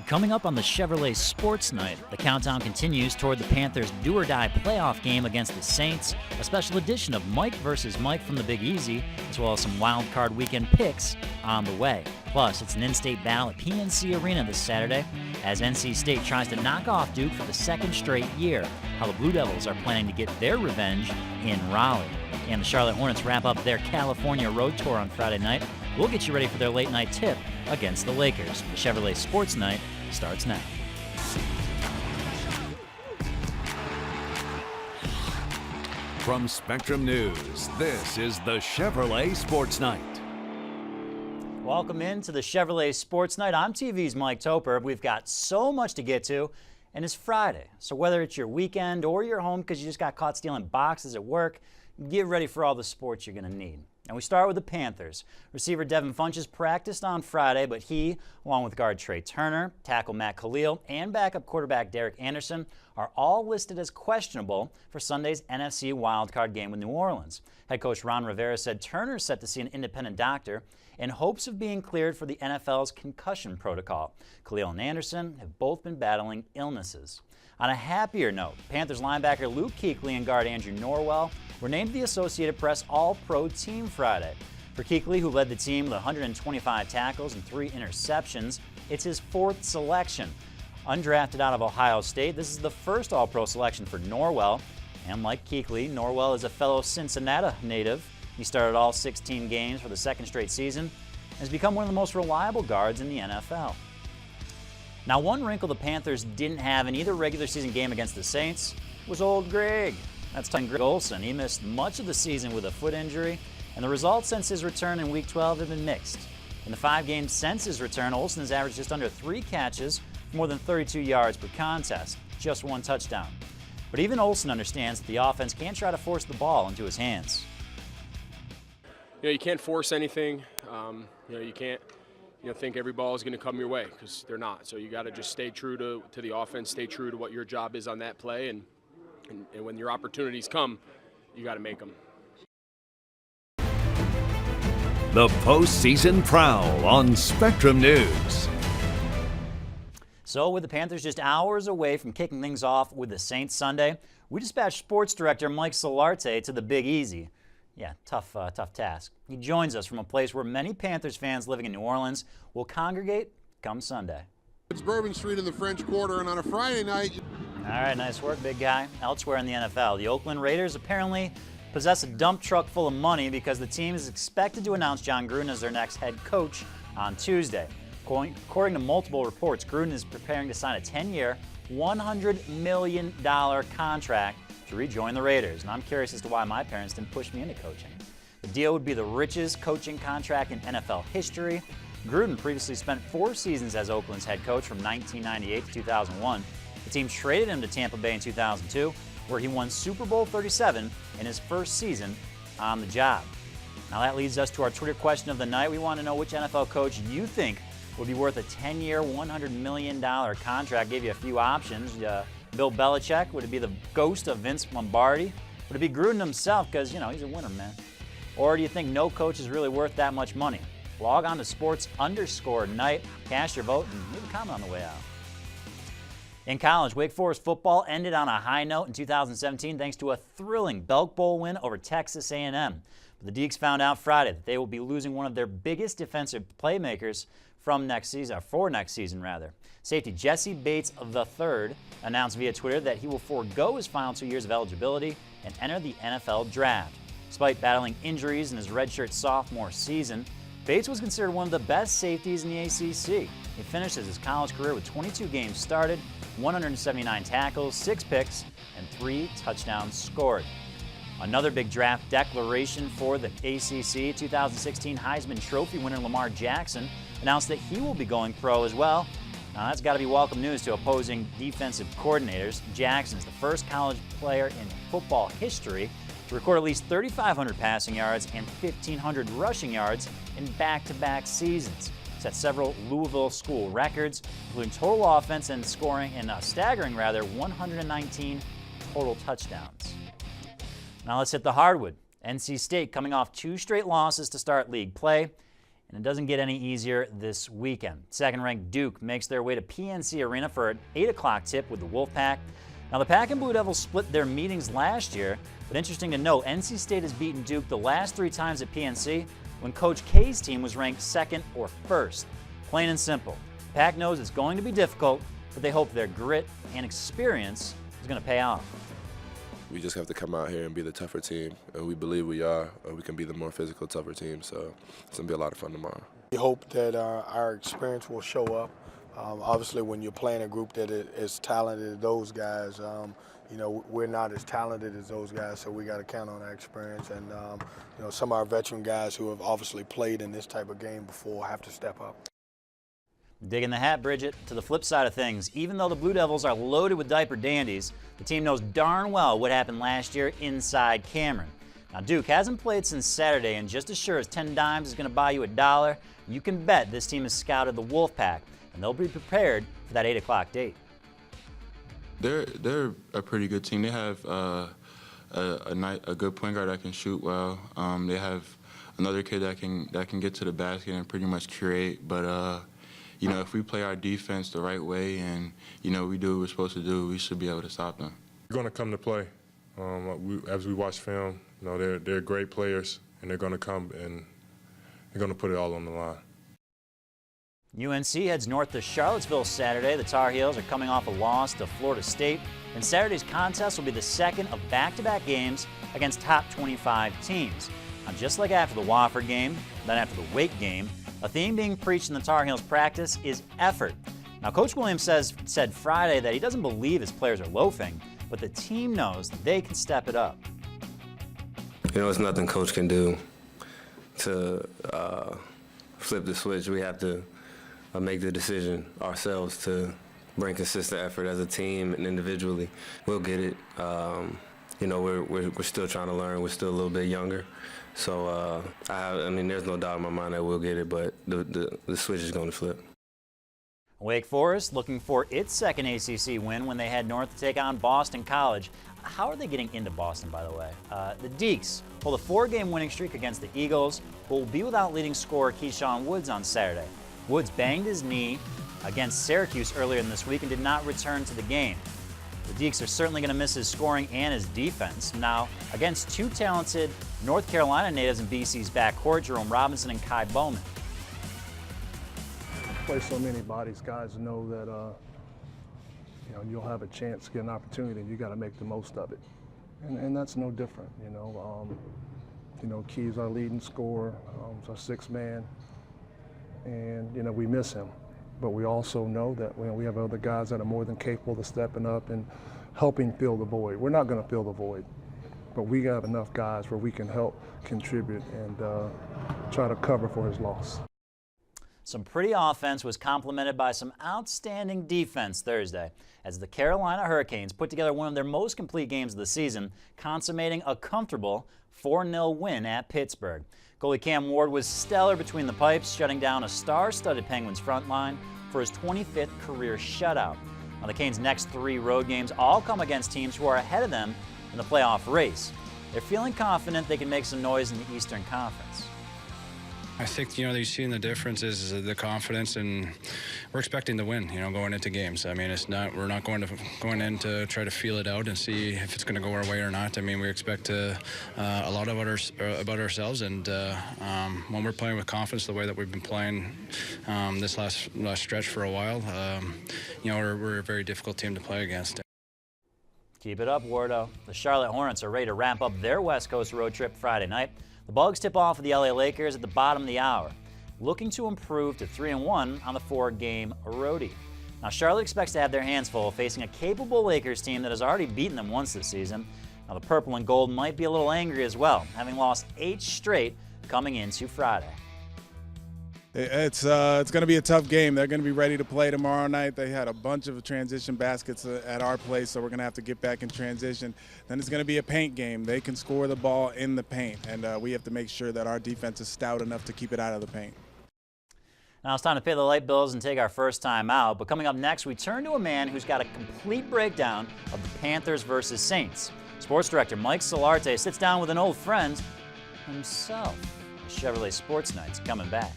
Coming up on the Chevrolet Sports Night, the countdown continues toward the Panthers' do-or-die playoff game against the Saints, a special edition of Mike vs. Mike from the Big Easy, as well as some wild card weekend picks on the way. Plus, it's an in-state battle at PNC Arena this Saturday as NC State tries to knock off Duke for the second straight year, how the Blue Devils are planning to get their revenge in Raleigh. And the Charlotte Hornets wrap up their California road tour on Friday night. We'll get you ready for their late-night tip against the Lakers. The Chevrolet Sports Night starts now. From Spectrum News, this is the Chevrolet Sports Night. Welcome into the Chevrolet Sports Night. I'm TV's Mike Topper. We've got so much to get to, and it's Friday. So whether it's your weekend or you're home because you just got caught stealing boxes at work, get ready for all the sports you're going to need. And we start with the Panthers. Receiver Devin Funchess practiced on Friday, but he, along with guard Trey Turner, tackle Matt Khalil, and backup quarterback Derek Anderson, are all listed as questionable for Sunday's NFC wildcard game with New Orleans. Head coach Ron Rivera said Turner is set to see an independent doctor in hopes of being cleared for the NFL's concussion protocol. Khalil and Anderson have both been battling illnesses. On a happier note, Panthers linebacker Luke Kuechly and guard Andrew Norwell were named the Associated Press All-Pro Team Friday. For Kuechly, who led the team with 125 tackles and 3 interceptions, it's his 4th selection. Undrafted out of Ohio State, this is the first All-Pro selection for Norwell. And like Kuechly, Norwell is a fellow Cincinnati native. He started all 16 games for the second straight season and has become one of the most reliable guards in the NFL. Now, one wrinkle the Panthers didn't have in either regular season game against the Saints was old Greg. That's Greg Olsen. He missed much of the season with a foot injury, and the results since his return in Week 12 have been mixed. In the 5 games since his return, Olsen has averaged just under 3 catches for more than 32 yards per contest, just 1 touchdown. But even Olsen understands that the offense can't try to force the ball into his hands. You can't force anything. You can't think every ball is going to come your way because they're not. So you got to just stay true to the offense, stay true to what your job is on that play, and when your opportunities come, you got to make them. The postseason prowl on Spectrum News. So with the Panthers just hours away from kicking things off with the Saints Sunday, we dispatched sports director Mike Solarte to the Big Easy. Yeah, tough task. He joins us from a place where many Panthers fans living in New Orleans will congregate come Sunday. It's Bourbon Street in the French Quarter, and on a Friday night. All right, nice work, big guy. Elsewhere in the NFL, the Oakland Raiders apparently possess a dump truck full of money because the team is expected to announce Jon Gruden as their next head coach on Tuesday. According to multiple reports, Gruden is preparing to sign a 10-year, $100 million contract to rejoin the Raiders. And I'm curious as to why my parents didn't push me into coaching. The deal would be the richest coaching contract in NFL history. Gruden previously spent 4 seasons as Oakland's head coach from 1998 to 2001. The team traded him to Tampa Bay in 2002, where he won Super Bowl 37 in his first season on the job. Now that leads us to our Twitter question of the night. We want to know which NFL coach you think would be worth a 10-year, $100 million contract. Gave you a few options. Bill Belichick? Would it be the ghost of Vince Lombardi? Would it be Gruden himself because, he's a winner, man? Or do you think no coach is really worth that much money? Log on to sports_night, cast your vote, and leave a comment on the way out. In college, Wake Forest football ended on a high note in 2017 thanks to a thrilling Belk Bowl win over Texas A&M. But the Deacs found out Friday that they will be losing one of their biggest defensive playmakers for next season. Safety Jesse Bates III announced via Twitter that he will forego his final 2 years of eligibility and enter the NFL draft. Despite battling injuries in his redshirt sophomore season, Bates was considered one of the best safeties in the ACC. He finishes his college career with 22 games started, 179 tackles, 6 picks, and 3 touchdowns scored. Another big draft declaration for the ACC, 2016 Heisman Trophy winner Lamar Jackson announced that he will be going pro as well. Now that's got to be welcome news to opposing defensive coordinators. Jackson is the first college player in football history to record at least 3,500 passing yards and 1,500 rushing yards in back-to-back seasons. Set several Louisville school records, including total offense and scoring, and a staggering 119 total touchdowns. Now let's hit the hardwood. NC State coming off 2 straight losses to start league play. and it doesn't get any easier this weekend. Second-ranked Duke makes their way to PNC Arena for an 8 o'clock tip with the Wolfpack. Now, the Pack and Blue Devils split their meetings last year, but interesting to note, NC State has beaten Duke the last 3 times at PNC when Coach K's team was ranked 2nd or 1st. Plain and simple. The Pack knows it's going to be difficult, but they hope their grit and experience is going to pay off. We just have to come out here and be the tougher team, and we believe we are. We can be the more physical, tougher team, so it's going to be a lot of fun tomorrow. We hope that our experience will show up. Obviously, when you're playing a group that is as talented as those guys, you know, we're not as talented as those guys, so we got to count on our experience. And you know, some of our veteran guys who have obviously played in this type of game before have to step up. Digging the hat, Bridget. To the flip side of things, even though the Blue Devils are loaded with diaper dandies, the team knows darn well what happened last year inside Cameron. Now, Duke hasn't played since Saturday, and just as sure as 10 dimes is going to buy you $1, you can bet this team has scouted the Wolfpack, and they'll be prepared for that 8 o'clock date. They're a pretty good team. They have a good point guard that can shoot well. They have another kid that can get to the basket and pretty much create. But you know, if we play our defense the right way and you know we do what we're supposed to do, we should be able to stop them. We're going to come to play. As we watch film, you know they're great players, and they're going to come and they're going to put it all on the line. UNC heads north to Charlottesville Saturday. The Tar Heels are coming off a loss to Florida State, and Saturday's contest will be the second of back-to-back games against top 25 teams. Now, just like after the Wofford game, then after the Wake game, a theme being preached in the Tar Heels practice is effort. Now, Coach Williams said Friday that he doesn't believe his players are loafing, but the team knows they can step it up. You know, it's nothing Coach can do to flip the switch. We have to make the decision ourselves to bring consistent effort as a team and individually. We'll get it. You know, we're still trying to learn. We're still a little bit younger. So, I mean, there's no doubt in my mind that we'll get it, but the switch is going to flip. Wake Forest looking for its second ACC win when they head north to take on Boston College. How are they getting into Boston, by the way? The Deacs hold a 4-game winning streak against the Eagles, but will be without leading scorer Keyshawn Woods on Saturday. Woods banged his knee against Syracuse earlier in this week and did not return to the game. The Deacs are certainly going to miss his scoring and his defense. Now, against 2 talented North Carolina natives in BC's backcourt, Jerome Robinson and Kai Bowman. Play so many bodies, guys know that you know, you'll have a chance to get an opportunity, and you got to make the most of it. And that's no different, you know. You know, Key's our leading scorer, he's our 6th man. And, you know, we miss him. But we also know that we have other guys that are more than capable of stepping up and helping fill the void. We're not going to fill the void, but we have enough guys where we can help contribute and try to cover for his loss. Some pretty offense was complemented by some outstanding defense Thursday as the Carolina Hurricanes put together one of their most complete games of the season, consummating a comfortable 4-0 win at Pittsburgh. Goalie Cam Ward was stellar between the pipes, shutting down a star-studded Penguins front line for his 25th career shutout. Now, the Canes' next 3 road games all come against teams who are ahead of them in the playoff race. They're feeling confident they can make some noise in the Eastern Conference. I think, you know, you've seen the difference is the confidence, and we're expecting to win, you know, going into games. I mean, we're not going in to try to feel it out and see if it's going to go our way or not. I mean, we expect a lot of about ourselves, and when we're playing with confidence the way that we've been playing this last stretch for a while, you know, we're a very difficult team to play against. Keep it up, Wardo. The Charlotte Hornets are ready to ramp up their West Coast road trip Friday night. The Bugs tip off with the LA Lakers at the bottom of the hour, looking to improve to 3-1 on the 4-game roadie. Now, Charlotte expects to have their hands full facing a capable Lakers team that has already beaten them once this season. Now, the purple and gold might be a little angry as well, having lost 8 straight coming into Friday. It's going to be a tough game. They're going to be ready to play tomorrow night. They had a bunch of transition baskets at our place, so we're going to have to get back in transition. Then it's going to be a paint game. They can score the ball in the paint, and we have to make sure that our defense is stout enough to keep it out of the paint. Now it's time to pay the light bills and take our first time out. But coming up next, we turn to a man who's got a complete breakdown of the Panthers versus Saints. Sports director Mike Solarte sits down with an old friend himself. Chevrolet Sports Night's coming back.